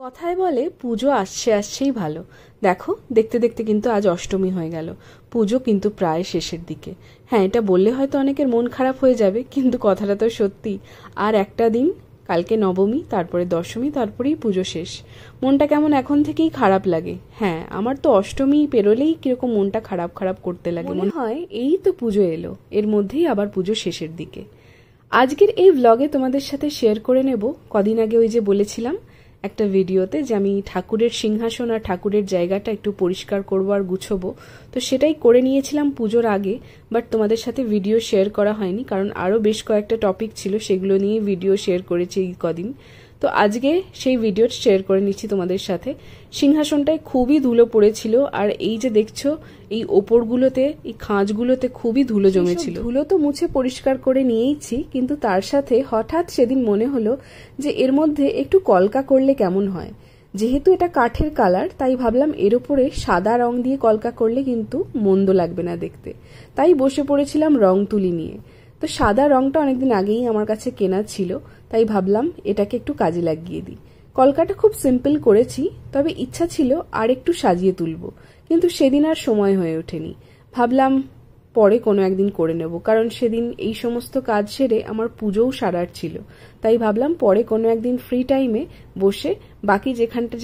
কথায় বলে পুজো আসছে আসছেই ভালো। দেখো দেখতে দেখতে কিন্তু আজ অষ্টমী হয়ে গেল। পুজো কিন্তু প্রায় শেষের দিকে। হ্যাঁ, এটা বললে হয়তো অনেকের মন খারাপ হয়ে যাবে, কিন্তু কথাটা তো সত্যি। আর একটা দিন, কালকে নবমী, তারপরে দশমী, তারপরেই পুজো শেষ। মনটা কেমন এখন থেকেই খারাপ লাগে। হ্যাঁ, আমার তো অষ্টমী পেরোলেই কিরকম মনটা খারাপ খারাপ করতে লাগে, মনে হয় এই তো পুজো এলো, এর মধ্যেই আবার পুজো শেষের দিকে। আজকের এই ভ্লগে তোমাদের সাথে শেয়ার করে নেব, কদিন আগে ওই যে বলেছিলাম একটা ভিডিওতে যে আমি ঠাকুরের সিংহাসন আর ঠাকুরের জায়গাটা একটু পরিষ্কার করবো আর গুছবো, তো সেটাই করে নিয়েছিলাম পুজোর আগে। বাট তোমাদের সাথে ভিডিও শেয়ার করা হয়নি, কারণ আরও বেশ কয়েকটা টপিক ছিল, সেগুলো নিয়ে ভিডিও শেয়ার করেছি এই কদিন। তো আজকে সেই ভিডিও শেয়ার করে নিচ্ছি তোমাদের সাথে। সিংহাসনটায় খুবই ধুলো পড়েছিল, আর এই যে দেখছো এই ওপরগুলোতে, এই খাঁজগুলোতে খুবই ধুলো জমেছিল। ধুলো তো মুছে পরিষ্কার করে নিয়েইছি, কিন্তু তার সাথে হঠাৎ সেদিন মনে হলো যে এর মধ্যে একটু কলকা করলে কেমন হয়। যেহেতু এটা কাঠের কালার, তাই ভাবলাম এর উপরে সাদা রং দিয়ে কলকা করলে কিন্তু মন্দ লাগবে না দেখতে। তাই বসে পড়েছিলাম রং তুলি নিয়ে। তো সাদা রংটা অনেকদিন আগেই আমার কাছে কেনা ছিল, তাই ভাবলাম এটাকে একটু কাজে লাগিয়ে দিই। কলকাটা খুব সিম্পল করেছি, তবে ইচ্ছা ছিল আর একটু সাজিয়ে তুলব, কিন্তু সেদিন আর সময় হয়ে ওঠেনি। ভাবলাম পরে কোনো একদিন করে নেব, কারণ সেদিন এই সমস্ত কাজ সেরে আমার পুজোও সারার ছিল। তাই ভাবলাম পরে কোনো একদিন ফ্রি টাইমে বসে বাকি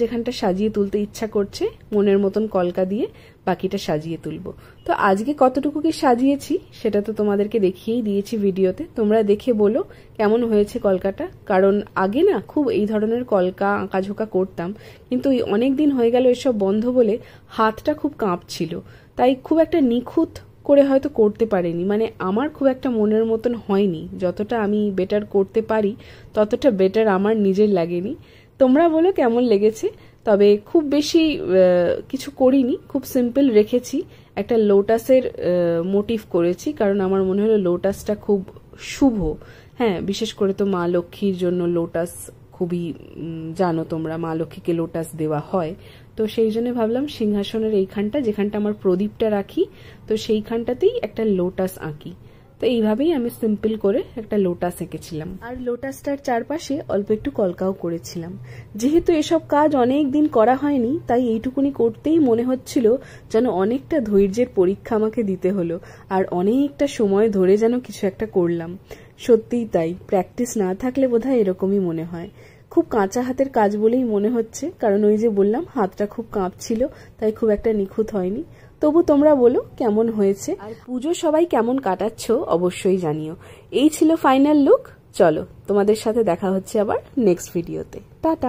যেখানটা সাজিয়ে তুলতে ইচ্ছা করছে মনের মতন কলকা দিয়ে বাকিটা সাজিয়ে তুলব। তো আজকে কতটুকু কি সাজিয়েছি সেটা তো তোমাদেরকে দেখিয়েই দিয়েছি ভিডিওতে। তোমরা দেখে বলো কেমন হয়েছে কলকাটা। কারণ আগে না খুব এই ধরনের কলকা আঁকাঝোঁকা করতাম, কিন্তু অনেক দিন হয়ে গেল এসব বন্ধ বলে হাতটা খুব কাঁপছিল, তাই খুব একটা নিখুঁত করে হয়তো করতে পারিনি। মানে আমার খুব একটা মনের মতন হয়নি, যতটা আমি বেটার করতে পারি ততটা বেটার আমার নিজের লাগেনি। তোমরা বলো কেমন লেগেছে। তবে খুব বেশি কিছু করিনি, খুব সিম্পল রেখেছি। একটা লোটাসের মোটিভ করেছি, কারণ আমার মনে হলো লোটাসটা খুব শুভ। হ্যাঁ, বিশেষ করে তো মা লক্ষ্মীর জন্য লোটাস খুবই, জানো তোমরা, মা লক্ষ্মীকে লোটাস দেওয়া হয়। তো সেই জন্য ভাবলাম সিংহাসনের এইখানটা, যেখানটা আমার প্রদীপটা রাখি, তো সেইখানটাতেই একটা লোটাস আঁকি। তো এইভাবেই আমি সিম্পল করে একটা লোটাস এঁকেছিলাম, আর লোটাসটার চারপাশে অল্প একটু কলকাও করেছিলাম। যেহেতু এসব কাজ অনেক দিন করা হয়নি, তাই এইটুকুনি করতেই মনে হচ্ছিল যেন অনেকটা ধৈর্যের পরীক্ষা আমাকে দিতে হলো, আর অনেকটা সময় ধরে যেন কিছু একটা করলাম। সত্যিই তাই, প্র্যাকটিস না থাকলে বোধহয় এরকমই মনে হয়। খুব কাঁচা হাতের কাজ বলেই মনে হচ্ছে, কারণ ওই যে বললাম হাতটা খুব কাঁপছিল, তাই খুব একটা নিখুঁত হয়নি। তবু তোমরা বলো কেমন হয়েছে, আর পুজো সবাই কেমন কাটাচ্ছ অবশ্যই জানিও। এই ছিল ফাইনাল লুক। চলো, তোমাদের সাথে দেখা হচ্ছে আবার নেক্সট ভিডিওতে। টাটা।